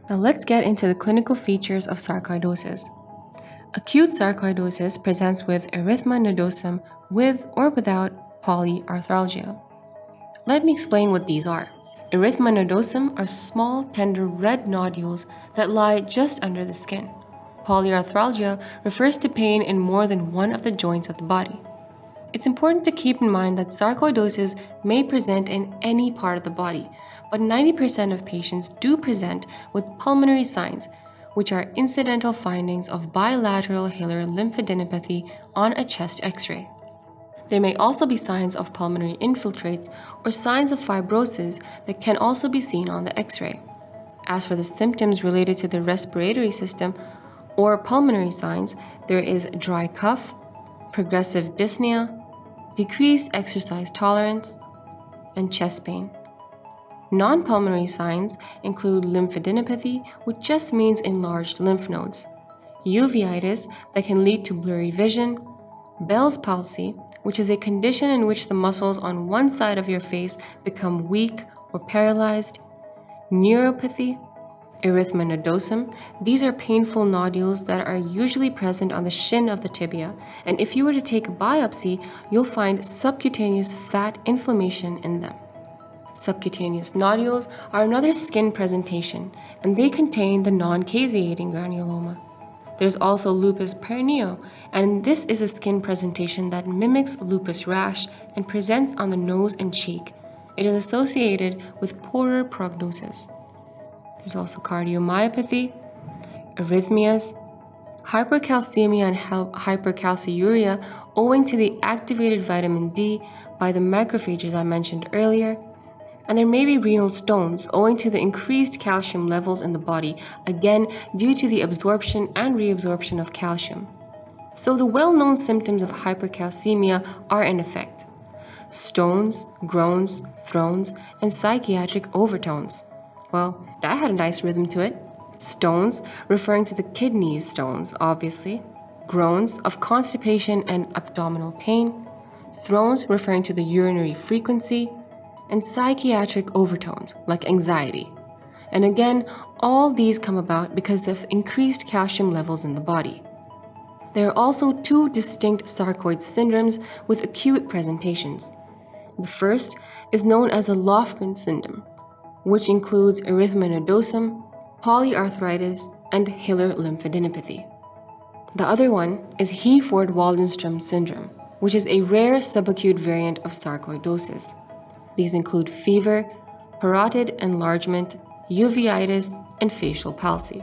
Now let's get into the clinical features of sarcoidosis. Acute sarcoidosis presents with erythema nodosum with or without polyarthralgia. Let me explain what these are. Erythema nodosum are small, tender red nodules that lie just under the skin. Polyarthralgia refers to pain in more than one of the joints of the body. It's important to keep in mind that sarcoidosis may present in any part of the body, but 90% of patients do present with pulmonary signs, which are incidental findings of bilateral hilar lymphadenopathy on a chest X-ray. There may also be signs of pulmonary infiltrates or signs of fibrosis that can also be seen on the X-ray. As for the symptoms related to the respiratory system or pulmonary signs, there is dry cough, progressive dyspnea, decreased exercise tolerance, and chest pain. Non-pulmonary signs include lymphadenopathy, which just means enlarged lymph nodes, uveitis that can lead to blurry vision, Bell's palsy, which is a condition in which the muscles on one side of your face become weak or paralyzed, neuropathy, erythema nodosum. These are painful nodules that are usually present on the shin of the tibia, and if you were to take a biopsy, you'll find subcutaneous fat inflammation in them. Subcutaneous nodules are another skin presentation, and they contain the non-caseating granuloma. There's also lupus perineo, and this is a skin presentation that mimics lupus rash and presents on the nose and cheek. It is associated with poorer prognosis. There's also cardiomyopathy, arrhythmias, hypercalcemia and hypercalciuria owing to the activated vitamin D by the macrophages I mentioned earlier, and there may be renal stones owing to the increased calcium levels in the body, again due to the absorption and reabsorption of calcium. So the well-known symptoms of hypercalcemia are in effect: stones, groans, thrones, and psychiatric overtones. Well, that had a nice rhythm to it. Stones, referring to the kidney stones, obviously. Groans of constipation and abdominal pain. Thrones, referring to the urinary frequency. And psychiatric overtones, like anxiety. And again, all these come about because of increased calcium levels in the body. There are also two distinct sarcoid syndromes with acute presentations. The first is known as a Lofgren syndrome, which includes erythema nodosum, polyarthritis, and hilar lymphadenopathy. The other one is Heaford-Waldenstrom syndrome, which is a rare subacute variant of sarcoidosis. These include fever, parotid enlargement, uveitis, and facial palsy.